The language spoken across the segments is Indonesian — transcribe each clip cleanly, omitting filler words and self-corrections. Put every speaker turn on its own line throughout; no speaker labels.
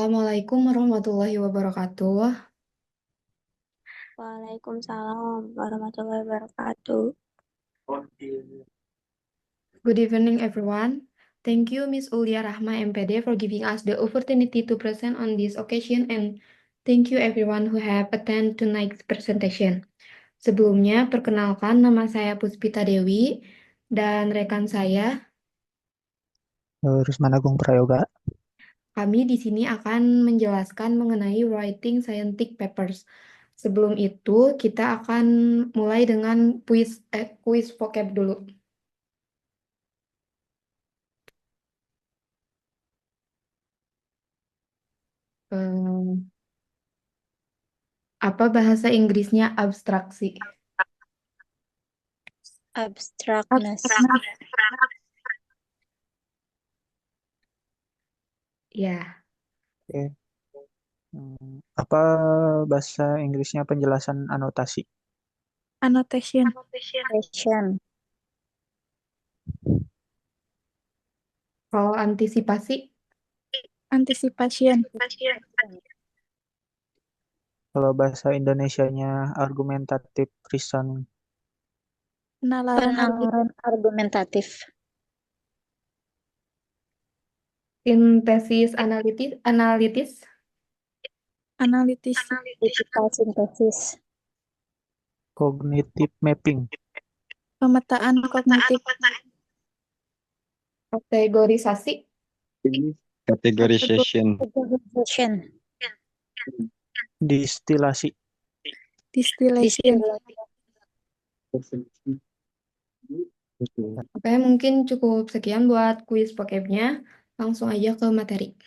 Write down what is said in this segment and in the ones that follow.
Assalamualaikum warahmatullahi wabarakatuh.
Waalaikumsalam warahmatullahi wabarakatuh.
Good evening, everyone. Thank you, Miss Ulia Rahma, MPD, for giving us the opportunity to present on this occasion, and thank you everyone who have attended tonight's presentation. Sebelumnya, perkenalkan nama saya Puspita Dewi dan rekan saya.
Rusman Agung Prayoga.
Kami di sini akan menjelaskan mengenai writing scientific papers. Sebelum itu, kita akan mulai dengan quiz vocab dulu. Apa bahasa Inggrisnya abstraksi?
Abstrakness.
Ya,
Oke. Apa bahasa Inggrisnya penjelasan anotasi?
Annotation.
Passion.
kalau antisipasi,
Anticipation.
Kalau bahasa Indonesianya argumentative reasoning.
Penalaran
Argumentatif.
sintesis analitis,
analitis.
Critical synthesis.
Cognitive mapping.
Pemetaan kognitif.
kategorisasi,
Categorization.
Categorization.
Distilasi.
Distillation.
Oke, mungkin cukup sekian buat kuis vocabnya. Langsung aja ke materi.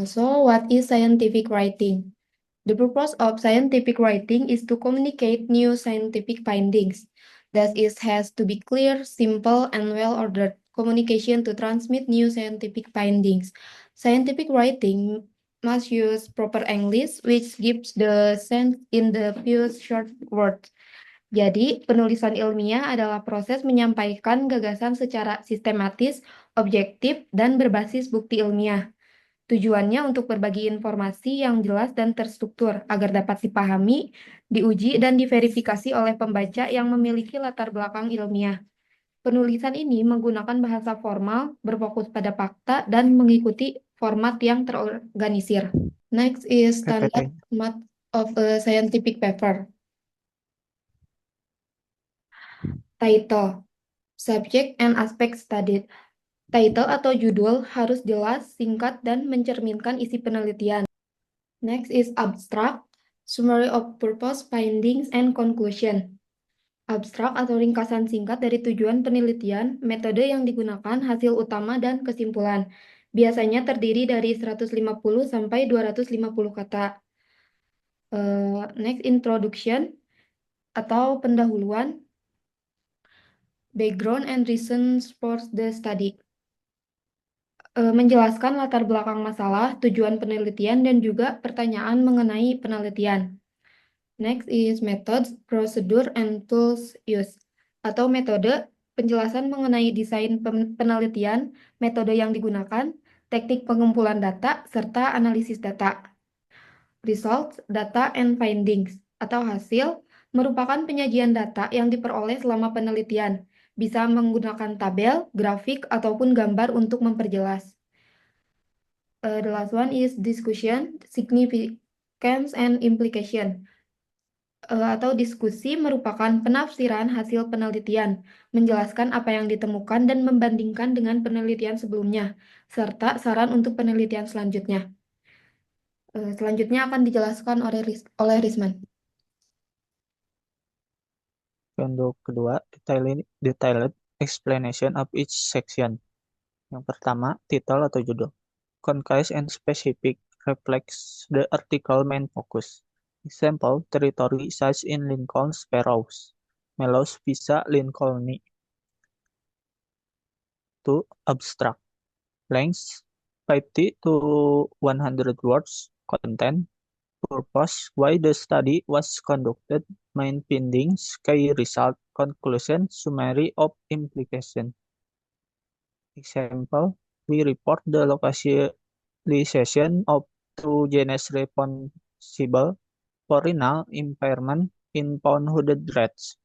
So, what is scientific writing? The purpose of scientific writing is to communicate new scientific findings. Thus, it has to be clear, simple, and well-ordered communication to transmit new scientific findings. Scientific writing must use proper English, which gives the sense in the few short words. Jadi, penulisan ilmiah adalah proses menyampaikan gagasan secara sistematis, objektif, dan berbasis bukti ilmiah. Tujuannya untuk berbagi informasi yang jelas dan terstruktur agar dapat dipahami, diuji, dan diverifikasi oleh pembaca yang memiliki latar belakang ilmiah. Penulisan ini menggunakan bahasa formal, berfokus pada fakta, dan mengikuti format yang terorganisir. Next is standard
PPT.
format of a scientific paper. Title, subject and aspect studied. Title atau judul harus jelas, singkat, dan mencerminkan isi penelitian. Next is abstract, summary of purpose, findings, and conclusion. Abstrak atau ringkasan singkat dari tujuan penelitian, metode yang digunakan, hasil utama, dan kesimpulan. Biasanya terdiri dari 150 sampai 250 kata. Next, introduction atau pendahuluan, background and reasons for the study. Menjelaskan latar belakang masalah, tujuan penelitian, dan juga pertanyaan mengenai penelitian. Next is methods, procedure, and tools used. Atau metode, penjelasan mengenai desain penelitian, metode yang digunakan, teknik pengumpulan data, serta analisis data. Results, data, and findings. Atau hasil, merupakan penyajian data yang diperoleh selama penelitian. Bisa menggunakan tabel, grafik, ataupun gambar untuk memperjelas. The last one is discussion, significance, and implication. Atau diskusi merupakan penafsiran hasil penelitian, menjelaskan apa yang ditemukan dan membandingkan dengan penelitian sebelumnya, serta saran untuk penelitian selanjutnya. Selanjutnya akan dijelaskan oleh Risman.
Untuk kedua, detailed explanation of each section. Yang pertama, title atau judul. Concise and specific reflects the article main focus. Example, territory size in Lincoln Sparrows. Melos visa Lincolni. 2. Abstract. Length 50 to 100 words. Content. Purpose, why the study was conducted. Main findings, key result, conclusion, summary of implication. Example, we report the stabilization of two genes responsible for renal impairment in fawn-hooded rats.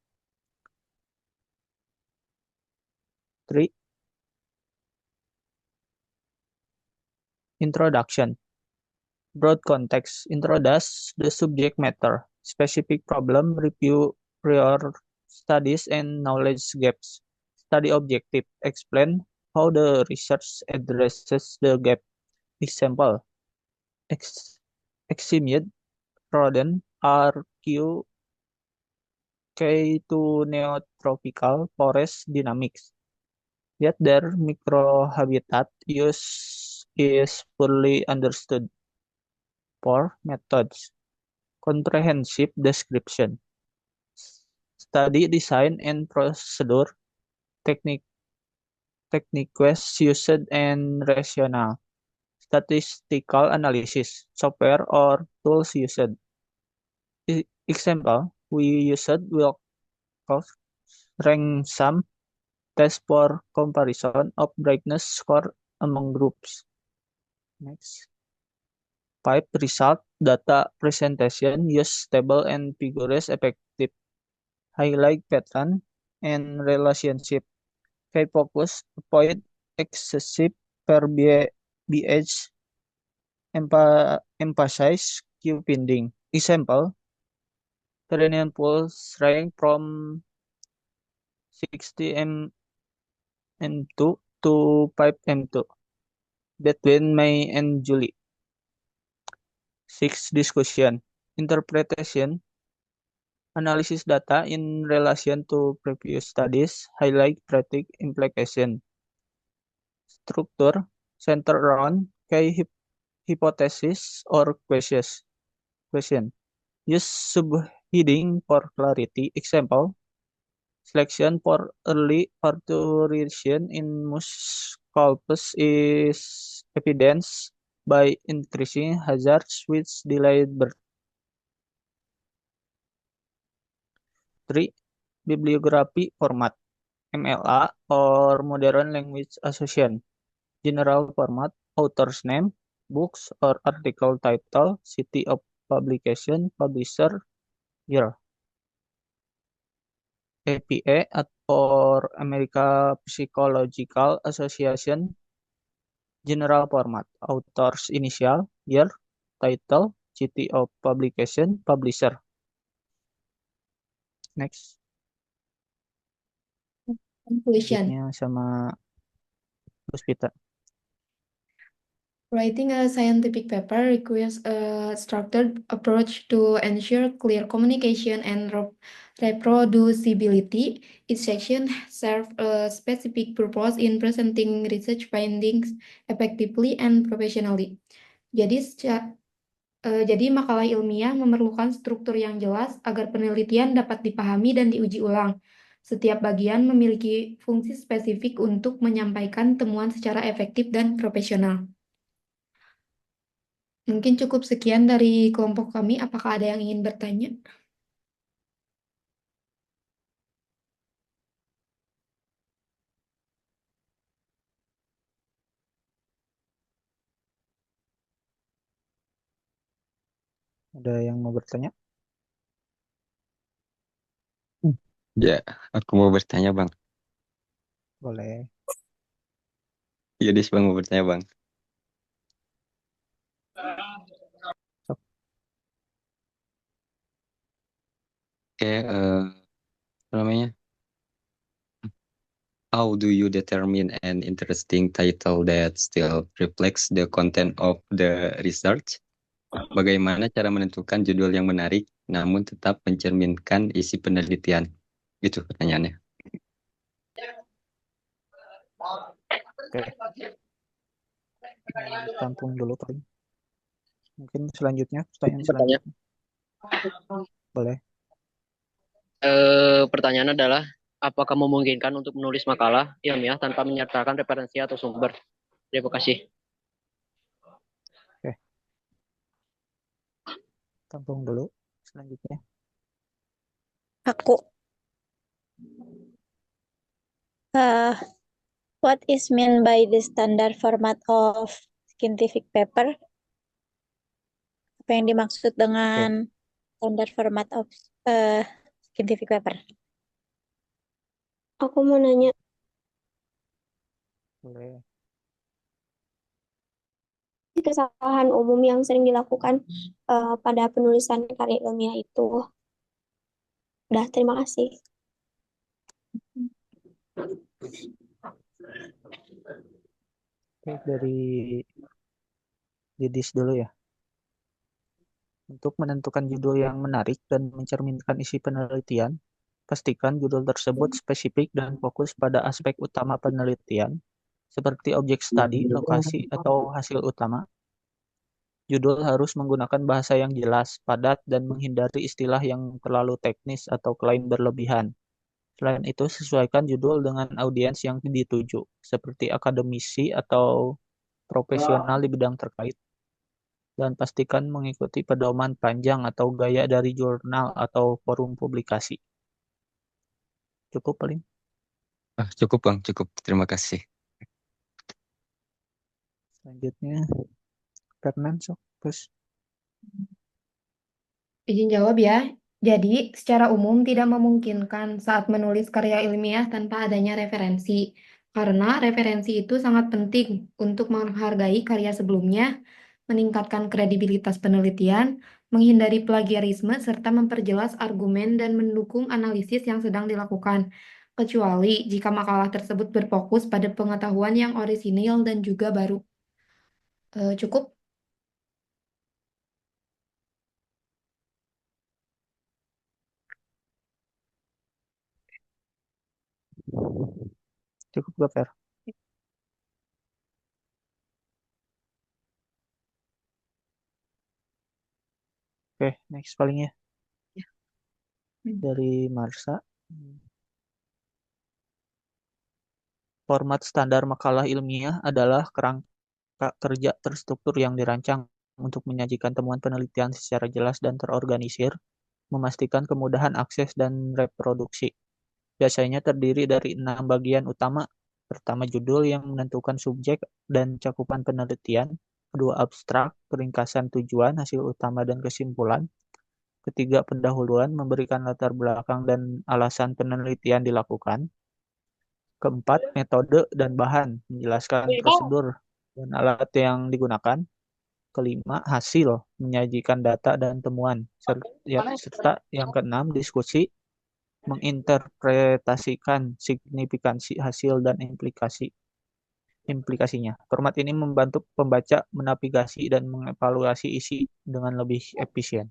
3. Introduction. Broad context introduce the subject matter, specific problem, review prior studies and knowledge gaps. Study objective, explain how the research addresses the gap. Example, Eximid rodent are key to neotropical forest dynamics, yet their microhabitat use is poorly understood. 4. Methods. Comprehensive description. Study design and procedure, techniques used and rationale. Statistical analysis, software or tools used. Example, we used Wilcox rank sum test for comparison of brightness score among groups. Next. 5. Result data presentation, use table and figures effective. Highlight pattern and relationship. Key focus, avoid excessive verbiage, emphasize key finding. Example, Terrenian pools rank from 60 m2 to 5 m2 between May and July. 6. Discussion. Interpretation. Analysis data in relation to previous studies. Highlight practical implication. Structure. Center around key hypothesis or question. Use subheading for clarity. Example, selection for early parturition in musculus is evidenced by increasing hazards with delayed birth. 3. Bibliography format, MLA or Modern Language Association. General format, author's name, books or article title, city of publication, publisher, year. APA or American Psychological Association. General format, author's initial, year, title, city of publication, publisher. Next.
Conclusion.
Selanjutnya sama Puspita.
Writing a scientific paper requires a structured approach to ensure clear communication and reproducibility. Each section serves a specific purpose in presenting research findings effectively and professionally. Jadi makalah ilmiah memerlukan struktur yang jelas agar penelitian dapat dipahami dan diuji ulang. Setiap bagian memiliki fungsi spesifik untuk menyampaikan temuan secara efektif dan profesional. Mungkin cukup sekian dari kelompok kami. Apakah ada yang ingin bertanya?
Ada yang mau bertanya?
Ya, aku mau bertanya, Bang.
Boleh.
Iya, Dis, Bang, mau bertanya, Bang. Oke, apa namanya? How do you determine an interesting title that still reflects the content of the research? Bagaimana cara menentukan judul yang menarik namun tetap mencerminkan isi penelitian? Itu pertanyaannya.
Oke. Tampung dulu paling. Mungkin selanjutnya, pertanyaan selanjutnya. Boleh.
Pertanyaan adalah, apakah memungkinkan untuk menulis makalah ilmiah tanpa menyertakan referensi atau sumber? Terima kasih.
Oke. Tampung dulu. Selanjutnya.
Aku. What is meant by the standard format of scientific paper. Apa yang dimaksud
Oke,
dengan standard format of scientific paper?
Aku mau nanya,
boleh.
kesalahan umum yang sering dilakukan pada penulisan karya ilmiah itu. Udah, terima kasih.
Oke, dari Yudis dulu ya. Untuk menentukan judul yang menarik dan mencerminkan isi penelitian, pastikan judul tersebut spesifik dan fokus pada aspek utama penelitian, seperti objek studi, lokasi, atau hasil utama. Judul harus menggunakan bahasa yang jelas, padat, dan menghindari istilah yang terlalu teknis atau klaim berlebihan. Selain itu, sesuaikan judul dengan audiens yang dituju, seperti akademisi atau profesional di bidang terkait. Dan pastikan mengikuti pedoman panjang atau gaya dari jurnal atau forum publikasi. Cukup paling.
Cukup Bang, cukup. Terima kasih.
Selanjutnya, Fernan, sok. Terus,
Izin jawab ya. Jadi, secara umum tidak memungkinkan saat menulis karya ilmiah tanpa adanya referensi. Karena referensi itu sangat penting untuk menghargai karya sebelumnya, meningkatkan kredibilitas penelitian, menghindari plagiarisme, serta memperjelas argumen dan mendukung analisis yang sedang dilakukan. Kecuali jika makalah tersebut berfokus pada pengetahuan yang orisinil dan juga baru. Cukup?
cukup gak, Fer? Oke, next paling ya. Dari Marsa. Format standar makalah ilmiah adalah kerangka kerja terstruktur yang dirancang untuk menyajikan temuan penelitian secara jelas dan terorganisir, memastikan kemudahan akses dan reproduksi. Biasanya terdiri dari 6 bagian utama. Pertama, judul yang menentukan subjek dan cakupan penelitian. Kedua, abstrak, peringkasan tujuan, hasil utama dan kesimpulan. Ketiga, pendahuluan, memberikan latar belakang dan alasan penelitian dilakukan. Keempat, metode dan bahan, menjelaskan prosedur dan alat yang digunakan. Kelima, hasil, menyajikan data dan temuan. Serta yang keenam, diskusi, menginterpretasikan signifikansi hasil dan implikasinya. Format ini membantu pembaca menavigasi dan mengevaluasi isi dengan lebih efisien.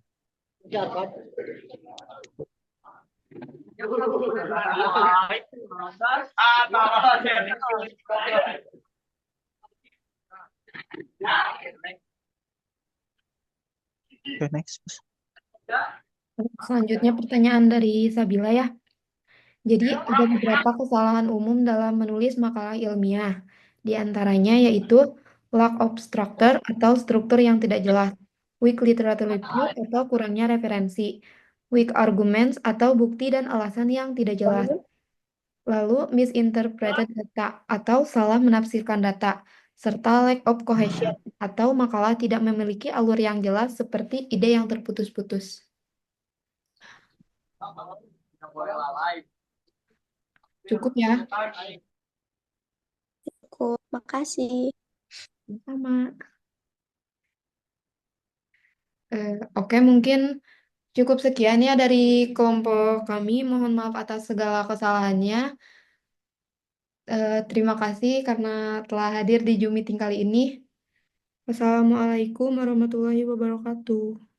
Oke, next.
Selanjutnya pertanyaan dari Sabila ya. Jadi ada beberapa kesalahan umum dalam menulis makalah ilmiah. Di antaranya yaitu lack of structure atau struktur yang tidak jelas, weak literature review atau kurangnya referensi, weak arguments atau bukti dan alasan yang tidak jelas. Lalu misinterpreted data atau salah menafsirkan data, serta lack of cohesion atau makalah tidak memiliki alur yang jelas seperti ide yang terputus-putus. Cukup ya?
Cukup, makasih.
Sama. Oke, mungkin cukup sekian ya dari kelompok kami. Mohon maaf atas segala kesalahannya. Terima kasih karena telah hadir di Zoom meeting kali ini. Wassalamualaikum warahmatullahi wabarakatuh.